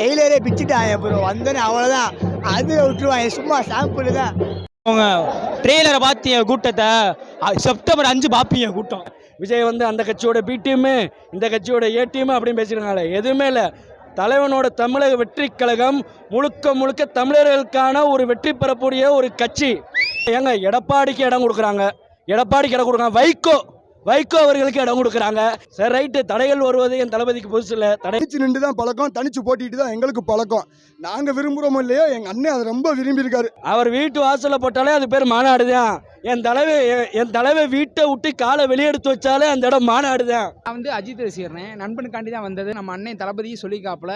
டெய்லரே பிச்சுட்டாங்க bro. வந்தோடனே அவ்வளோதான், அது விட்டுருவாங்க. சும்மா சாம்பிள் தான். அவங்க ட்ரெய்லரை பார்த்திய கூட்டத்தை செப்டம்பர் 5 பார்ப்பீங்க கூட்டம். விஜய் வந்து அந்த கட்சியோட பி டீமு, இந்த கட்சியோட ஏ டீமு அப்படின்னு பேசியிருக்காங்க. எதுவுமே இல்லை. தலைவனோட தமிழக வெற்றி கழகம் முழுக்க முழுக்க தமிழர்களுக்கான ஒரு வெற்றி பெறக்கூடிய ஒரு கட்சி. ஏங்க எடப்பாடிக்கு இடம் கொடுக்குறாங்க, எடப்பாடிக்கு இடம் கொடுக்குறாங்க, வைகோ அவர்களுக்கு இடம் கொடுக்குறாங்க. சரி ரைட்டு, தடைகள் வருவது என் தளபதிக்கு புதுசு இல்லை. தனிச்சு நின்று தான் பழக்கம், தனிச்சு போட்டிட்டு தான் எங்களுக்கு பழக்கம். நாங்கள் விரும்புகிறோமோ இல்லையோ, எங்கள் அண்ணன் அதை ரொம்ப விரும்பியிருக்காரு. அவர் வீட்டு வாசலில் போட்டாலே அது பேர் மாநாடு தான். என் தலைவர் வீட்டை விட்டு காலை வெளியெடுத்து வச்சாலே அந்த இடம் மாநாடு தான். நான் வந்து அஜித் ரசிகர்னேன், நண்பனுக்காண்டி தான் வந்தது. நம்ம அண்ணன் தளபதியும் சொல்லிக்காப்புல,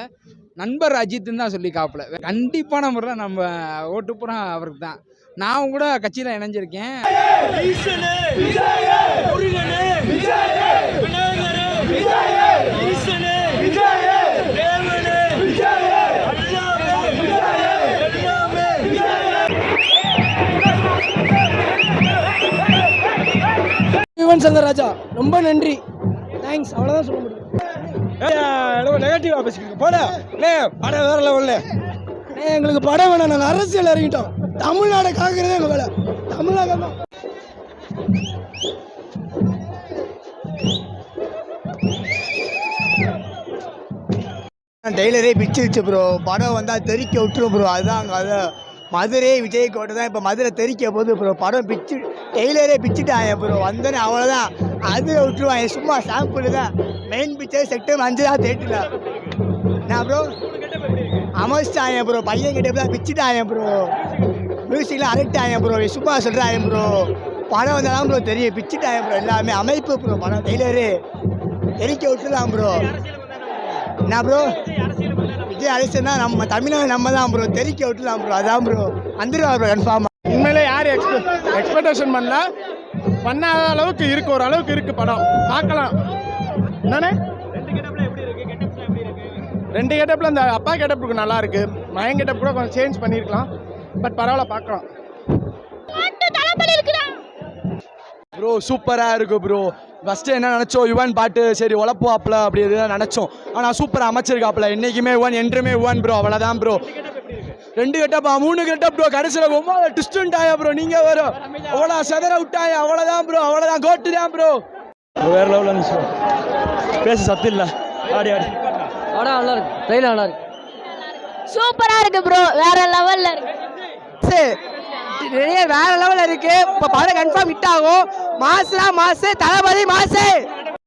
நண்பர் அஜித்துன்னு தான் சொல்லிக்காப்புல. கண்டிப்பான முறையில் நம்ம ஓட்டு பூரா அவருக்கு தான். நான் கூட கட்சியில் இணைஞ்சிருக்கேன். யுவன் சங்கர் ராஜா ரொம்ப நன்றி, தேங்க்ஸ், அவ்வளோதான் சொல்ல முடியும். நெகட்டிவா பேசிக்கிட்டு போட படம் வேற லெவல்ல. எங்களுக்கு படம் வேணாம், நாங்கள் அரசியல் இறங்கிட்டோம். தமிழ்நாடை காக்கிறதே எங்கள் வேலை. தமிழ்நாடு தான். டெய்லரே பிச்சிருச்சு ப்ரோ. படம் வந்தால் தெறிக்க விட்டுரும் ப்ரோ. அதுதான் அங்கே அதை மதுரை விஜய் கோட்டை தான். இப்போ மதுரை தெறிக்க போகுது ப்ரோ. படம் பிச்சு டெய்லரே பிச்சுட்டாங்க ப்ரோ. வந்தோடனே அவ்வளோதான், அது விட்டுருவாங்க. சும்மா சாம்பிள் தான். மெயின் பிக்சர் செப்டம்பர் 5 தான் தேட்டரில். என்ன ப்ரோ அமைச்சிட்டாங்க ப்ரோ. பையன் கிட்ட தான் பிச்சுட்டாங்க ப்ரோ. மியூசிக்லாம் அரட்டாங்க ப்ரோ. சும்மா சொல்கிறாங்க ப்ரோ. படம் வந்தாலும் ப்ரோ தெரியும், பிச்சுட்டாங்க ப்ரோ. எல்லாமே அமைப்பு ப்ரோ. படம் டெய்லரு தெரிக்க விட்டுலாம் ப்ரோ. என்ன ப்ரோ விஜய் அரசியல்னா நம்ம தமிழ்நாடு நம்ம தான் ப்ரோ. தெரிக்க விட்டுலாம் ப்ரோ. அதான் ப்ரோ வந்துடுவா ப்ரோ கன்ஃபார்மாக. உண்மையிலே யார் எக்ஸ்பெக்டேஷன் பண்ணாத அளவுக்கு இருக்கு, ஒரு அளவுக்கு இருக்கு படம். பார்க்கலாம். என்னண்ணே 2 கெட்டப்பில் அந்த அப்பா கெட்டப்புக்கு நல்லா இருக்கு. மயன் கெட்டப் கூட கொஞ்சம் சேஞ்ச் பண்ணியிருக்கலாம், பட் பரவாயில்ல, பார்க்கலாம். ப்ரோ சூப்பராக இருக்கு ப்ரோ. ஃபஸ்ட்டு என்ன நினச்சோம், யுவன் பாட்டு சரி உழப்புவாப்ல அப்படி இதுதான் நினச்சோம். ஆனால் சூப்பராக அமைச்சிருக்காப்ல. என்றைக்குமே யுவன், என்றுமே யுவன் ப்ரோ. அவ்வளோதான் ப்ரோ. 2 கெட்டப்பா 3 getup bro. கடைசியில் ரொம்ப டிஸ்டன்ட் ஆயா ப்ரோ. நீங்கள் வரும் அவ்வளோ சதற விட்டாயா. அவ்வளோதான் ப்ரோ, அவ்வளோதான், கோட்டு தான் ப்ரோ. வேறு லெவலில் இருந்துச்சு. பேச சத்து இல்லை. ஆடி படம் நல்லா இருக்கு, ட்ரெயிலர் நல்லா இருக்கு, சூப்பரா இருக்கு ப்ரோ. வேற லெவல்ல இருக்கு, வேற லெவல்ல இருக்கு. இப்போ படம் கன்ஃபார்ம் ஹிட் ஆகும். மாசுனா மாசு, தளபதி மாசு.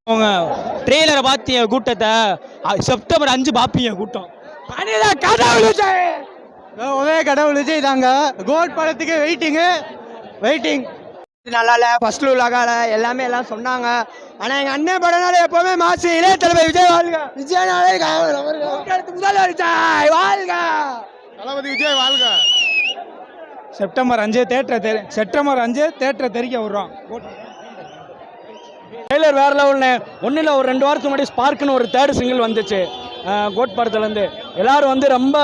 அவங்க ட்ரெய்லரை பார்த்திய கூட்டத்தை செப்டம்பர் 5 பார்ப்பீங்க கூட்டம். கடவுள் விஜய், ஒரே கடவுள் விஜய் தாங்க. கோட் படத்துக்கு வெயிட்டிங். நல்லா இல்லை, ஃபர்ஸ்ட் லுக்கால எல்லாமே எல்லாம் சொன்னாங்க. ஆனால் எங்கள் அண்ணன் படம்னால எப்பவுமே மாசு. இளைய தளபதி விஜய் வாழ்க. விஜய்னாலே முதல்வர் விஜய் வாழ்க. தளபதி விஜய் வாழ்க. செப்டம்பர் 5 தேட்டரை தெரிக்க விடுறோம். ட்ரெய்லர் வேற லெவல்னு. ஒன்றும் இல்லை, ஒரு 2 வாரத்துக்கு முன்னாடி ஸ்பார்க்குன்னு ஒரு 3rd சிங்கிள் வந்துச்சு கோட் படத்துலேருந்து. எல்லோரும் வந்து ரொம்ப,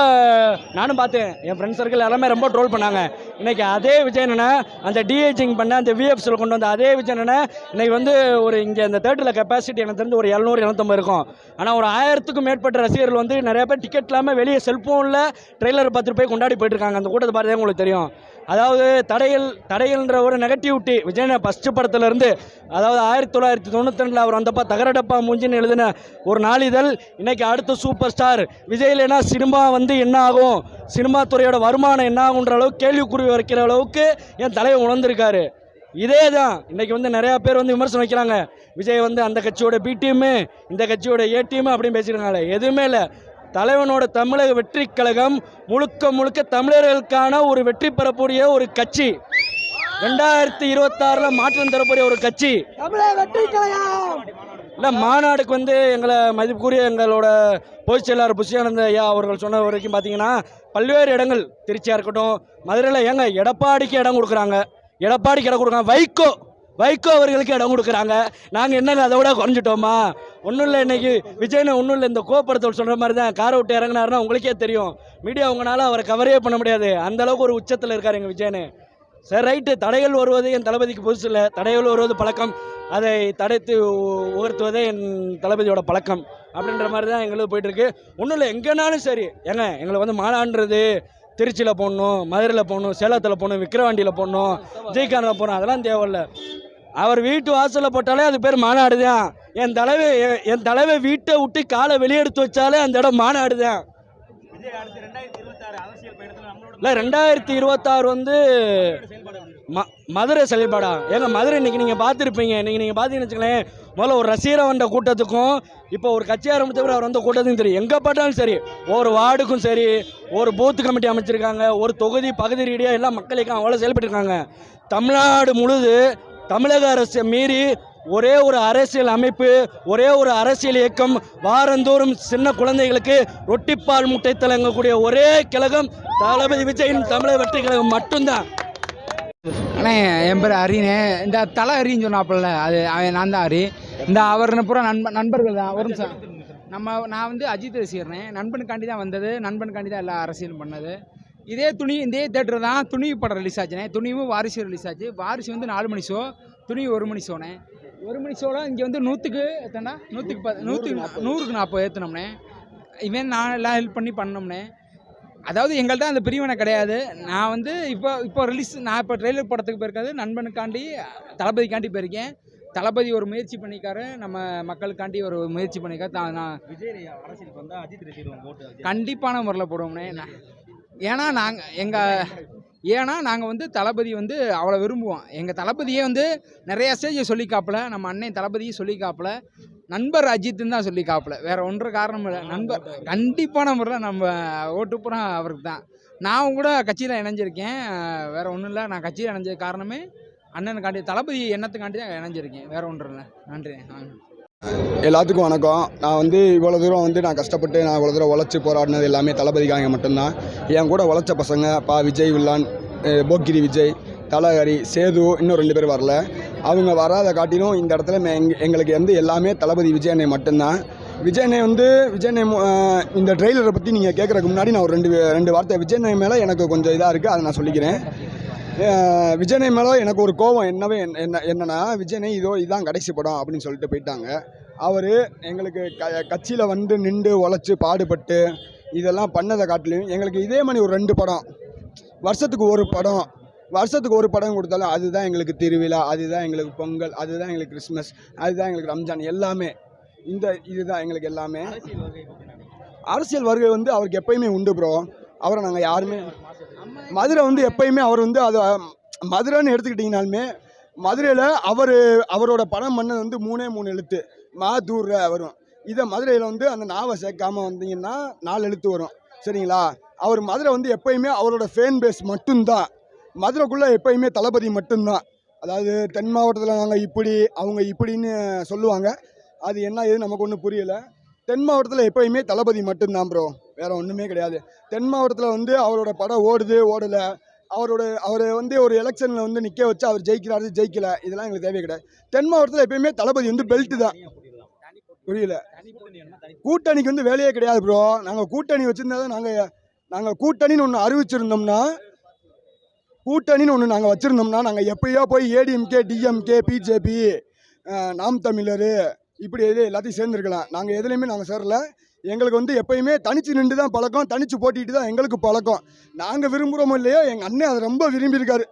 நானும் பார்த்தேன், என் ஃப்ரெண்ட்ஸ் சர்க்கிள் எல்லாமே ரொம்ப ட்ரோல் பண்ணாங்க. இன்றைக்கி அதே விஜய் என்னென்னா அந்த டிஏஜிங் பண்ண அந்த விஎஃப்ஸில் கொண்டு வந்த அதே விஜய் என்னென்னா இன்றைக்கி வந்து ஒரு இங்கே அந்த தேட்டரில் கெப்பாசிட்டி எனக்கு தெரிஞ்சு ஒரு 700-750 இருக்கும். ஆனால் ஒரு 1000க்கும் மேற்பட்ட ரசிகர்கள் வந்து நிறைய பேர் டிக்கெட் இல்லாமல் வெளியே செல்ஃபோனில் ட்ரெய்லர் பார்த்துட்டு போய் கொண்டாடி போயிட்டுருக்காங்க. அந்த கூட்டத்தை பார்த்தே உங்களுக்கு தெரியும். அதாவது தடைகள்ன்ற ஒரு நெகட்டிவிட்டி விஜய் ஃபஸ்ட்டு படத்துலேருந்து, அதாவது 1992 அவர் வந்தப்போ தகரடப்பா மூஞ்சின்னு எழுதின ஒரு நாளிதழ் இன்னைக்கு அடுத்த சூப்பர் ஸ்டார் விஜய் இல்லைன்னா சினிமா வந்து என்ன ஆகும், சினிமா துறையோட வருமானம் என்ன ஆகுன்ற அளவுக்கு கேள்விக்குறி வைக்கிற அளவுக்கு என் தலைவர் உணர்ந்திருக்காரு. இதே தான் இன்றைக்கி வந்து நிறையா பேர் வந்து விமர்சனம் வைக்கிறாங்க. விஜய் வந்து அந்த கட்சியோட பி டீமு, இந்த கட்சியோட ஏ டீமு அப்படின்னு பேசியிருக்காங்க. எதுவுமே இல்லை. தலைவனோட தமிழக வெற்றி கழகம் முழுக்க முழுக்க தமிழர்களுக்கான ஒரு வெற்றி பெறக்கூடிய ஒரு கட்சி. 2026 மாற்றம் தரக்கூடிய ஒரு கட்சி. இல்லை, மாநாடுக்கு வந்து எங்களை மதிப்புக்குரிய எங்களோட பொதுச் செயலாளர் புஷியானந்த ஐயா அவர்கள் சொன்ன வரைக்கும் பார்த்தீங்கன்னா பல்வேறு இடங்கள், திருச்சியாக இருக்கட்டும், மதுரையில் ஏங்க எடப்பாடிக்கு இடம் கொடுக்குறாங்க, வைகோ அவர்களுக்கு இடம் கொடுக்குறாங்க. நாங்கள் என்னங்க அதை விட குறைஞ்சிட்டோமா? ஒன்றும் இல்லை. இன்றைக்கி விஜய்னு ஒன்றும் இல்லை, இந்த கோபுரத்தில் சொல்கிற மாதிரி தான். காரை விட்டு இறங்கினாருன்னா உங்களுக்கே தெரியும், மீடியா உங்களால் அவரை கவரே பண்ண முடியாது. அந்தளவுக்கு ஒரு உச்சத்தில் இருக்கார் எங்கள் விஜய்னு. சரி ரைட்டு, தடைகள் வருவது என் தளபதிக்கு புதுசு இல்லை. தடைகள் வருவது பழக்கம், அதை தடைத்து உயர்த்துவதே என் தளபதியோட பழக்கம். அப்படின்ற மாதிரி தான் எங்களுக்கு போயிட்டுருக்கு. ஒன்றும் இல்லை, எங்கேனாலும் சரி ஏங்க எங்களை வந்து மாநாடுறது திருச்சியில் போடணும், மதுரையில் போடணும், சேலத்தில் போடணும், விக்கிரவாண்டியில் போடணும், ஜெய்கானில் போடணும், அதெல்லாம் தேவையில்லை. அவர் வீட்டு வாசலில் போட்டாலே அது பேர் மாநாடு தான். என் தலைவை வீட்டை விட்டு காலை வெளியெடுத்து வச்சாலே அந்த இடம் மாநாடு தான். இல்லை 2026 வந்து மதுரை செயல்பாடா ஏங்க? மதுரை இன்னைக்கு நீங்கள் பார்த்துருப்பீங்க. இன்னைக்கு நீங்கள் பார்த்தீங்கன்னு வச்சுக்கலேன், முதல்ல ஒரு ரசிகரை வந்த கூட்டத்துக்கும் இப்போ ஒரு கட்சி ஆரம்பித்தவர் அவர் வந்த கூட்டத்துக்கும் தெரியும். எங்கே பார்த்தாலும் சரி, ஒரு வார்டுக்கும் சரி, ஒரு பூத்து கமிட்டி அமைச்சிருக்காங்க, ஒரு தொகுதி பகுதி ரீதியாக எல்லாம் மக்களுக்கும் அவ்வளோ செயல்பட்டுருக்காங்க. தமிழ்நாடு முழுது தமிழக அரசை மீறி ஒரே ஒரு அரசியல் அமைப்பு, ஒரே ஒரு அரசியல் இயக்கம், வாரந்தோறும் சின்ன குழந்தைகளுக்கு ரொட்டிப்பால் முட்டை தழங்கக்கூடிய ஒரே கழகம் தளபதி விஜயின் தமிழக வெற்றி கழகம் மட்டும்தான். அண்ணே என் பேர் ஹரினே. இந்த தலை ஹரின்னு சொன்னாப்புல அது நான் தான் ஹரி. இந்த அவர் பூரா நண்பர்கள் தான். ஒரு நிமிஷம், நான் வந்து அஜித் ரசிகர்னே. நண்பனுக்காண்டி தான் வந்தது, நண்பனுக்காண்டி தான் எல்லா அரசியலும் பண்ணது. இதே தேட்டர் தான் துணிவு படம் ரிலீஸ் ஆச்சுனே. துணிவு வாரிசு ரிலீஸ் ஆச்சு. வாரிசு வந்து 4 மணி ஷோ, துணிவு 1 மணி ஷோனே. 1 மணி ஷோவில் இங்கே வந்து 100க்கு 40 ஏற்றினோம்னே. இவன் நான் எல்லாம் ஹெல்ப் பண்ணோம்னே. அதாவது எங்கள்கிட்ட அந்த பிரிவினை கிடையாது. நான் வந்து இப்போ ரிலீஸ், நான் இப்போ ட்ரெய்லர் படத்துக்கு போயிருக்காது, நண்பனுக்காண்டி தளபதிக்காண்டி போயிருக்கேன். தளபதி ஒரு முயற்சி பண்ணிக்காரு, நம்ம மக்களுக்காண்டி ஒரு முயற்சி பண்ணிக்காரு. நான் கண்டிப்பான முறையில் போடுவோம்னே. ஏன்னா நாங்கள் வந்து தளபதி வந்து அவ்வளோ விரும்புவோம். எங்கள் தளபதியே வந்து நிறைய ஸ்டேஜை சொல்லிக்காப்புல, நம்ம அண்ணன் தளபதியும் சொல்லிக்காப்புல, நண்பர் அஜித்துன்னு தான் சொல்லிக்காப்புல, வேற ஒன்று காரணம் இல்லை. நண்பர் கண்டிப்பான முறையில் நம்ம ஓட்டுப்புறம் அவருக்கு தான். நான் கூட கட்சியில் இணைஞ்சிருக்கேன், வேற ஒன்றும் இல்லை. நான் கட்சியில் இணைஞ்ச காரணமே அண்ணனுக்காண்டி, தளபதி எண்ணத்துக்காண்டி தான் இணைஞ்சிருக்கேன், வேற ஒன்றும் இல்லை. நன்றி. எல்லாத்துக்கும் வணக்கம். நான் வந்து இவ்வளோ தூரம் வந்து நான் கஷ்டப்பட்டு நான் இவ்வளோ தூரம் உழைச்சி போராடினது எல்லாமே தளபதிக்காக மட்டும்தான். என் கூட உழைச்ச பசங்க விஜய் வில்லான், போக்கிரி விஜய், தலஹரி, சேது, இன்னும் 2 பேர் வரல. அவங்க வராத காட்டிலும் இந்த இடத்துல எங்களுக்கு வந்து எல்லாமே தளபதி விஜயண்ணே மட்டும்தான். விஜயண்ணே இந்த ட்ரெய்லரை பற்றி நீங்கள் கேட்குறதுக்கு முன்னாடி நான் ஒரு 2 வார்த்தை விஜயண்ணே மேலே எனக்கு கொஞ்சம் இதாக இருக்குது, அதை நான் சொல்லிக்கிறேன். விஜயண்ணே மேலே எனக்கு ஒரு கோபம் என்னன்னா, விஜயண்ணே இதுதான் கடைசி படம் அப்படின்னு சொல்லிட்டு போயிட்டாங்க. அவர் எங்களுக்கு கட்சியில் வந்து நின்று உழைச்சி பாடுபட்டு இதெல்லாம் பண்ணதை காட்டிலையும் எங்களுக்கு இதே மாதிரி ஒரு 2 படம், வருஷத்துக்கு ஒரு படம் கொடுத்தாலும் அதுதான் எங்களுக்கு திருவிழா, அதுதான் எங்களுக்கு பொங்கல், அதுதான் எங்களுக்கு கிறிஸ்மஸ், அதுதான் எங்களுக்கு ரம்ஜான், எல்லாமே இதுதான் எங்களுக்கு எல்லாமே. அரசியல் வருகை வந்து அவருக்கு எப்பயுமே உண்டு ப்ரோ. அவரை நாங்கள் யாருமே மதுரை வந்து எப்பயுமே அவர் வந்து அது மதுரைன்னு எடுத்துக்கிட்டிங்கனாலுமே மதுரையில் அவரோட படம் பண்ணது வந்து 3 எழுத்து மாதூர் வரும். இதை மதுரையில் வந்து அந்த நாவை சேர்க்காமல் வந்தீங்கன்னா 4 எழுத்து வரும். சரிங்களா? அவர் மதுரை வந்து எப்பயுமே அவரோட ஃபேன் பேஸ் மட்டும்தான். மதுரைக்குள்ளே எப்பயுமே தளபதி மட்டும்தான். அதாவது தென் மாவட்டத்தில் நாங்கள் இப்படி, அவங்க இப்படின்னு சொல்லுவாங்க. அது என்ன ஏது நமக்கு ஒன்றும் புரியலை. தென் மாவட்டத்தில் எப்பயுமே தளபதி மட்டும்தான் ப்ரோ, வேறு ஒன்றுமே கிடையாது. தென் மாவட்டத்தில் வந்து அவரோட படம் ஓடலை, அவரை வந்து ஒரு எலெக்ஷனில் வந்து நிற்க வச்சு அவர் ஜெயிக்கலை, இதெல்லாம் எங்களுக்கு தேவையே கிடையாது. தென் மாவட்டத்தில் எப்பயுமே தளபதி வந்து பெல்ட்டு தான். புரியல? கூட்டணிக்கு வந்து வேலையே கிடையாது ப்ரோ. நாங்கள் கூட்டணி வச்சுருந்தா தான் நாங்கள் கூட்டணின்னு ஒன்று அறிவிச்சிருந்தோம்னா, நாங்கள் வச்சுருந்தோம்னா நாங்கள் எப்பயோ போய் ஏடிஎம்கே, டிஎம்கே, பிஜேபி, நாம் தமிழர் இப்படி எல்லாத்தையும் சேர்ந்துருக்கலாம். நாங்கள் எதுலேயுமே சேரல. எங்களுக்கு வந்து எப்பயுமே தனிச்சு நின்று தான் பழக்கம், தனிச்சு போட்டிட்டு தான் எங்களுக்கு பழக்கம். நாங்கள் விரும்புகிறோமோ இல்லையோ, எங்கள் அண்ணன் அதை ரொம்ப விரும்பியிருக்காரு.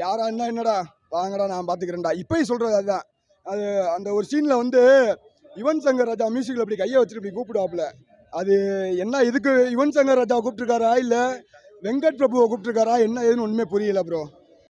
யாரா என்னடா வாங்கடா நான் பார்த்துக்கிறேன்டா, இப்போயும் சொல்கிறது அதுதான். அது அந்த ஒரு சீனில் வந்து யுவன் சங்கர் ராஜா மியூசிக்கில் அப்படி கையை வச்சுட்டு இப்படி கூப்பிடுவாப்புல, அது என்ன இதுக்கு யுவன் சங்கர் ராஜா கூப்பிட்டுருக்காரா இல்லை வெங்கட் பிரபுவை கூப்பிட்டுருக்காரா என்ன ஏதுன்னு ஒன்றுமே புரியல ப்ரோ.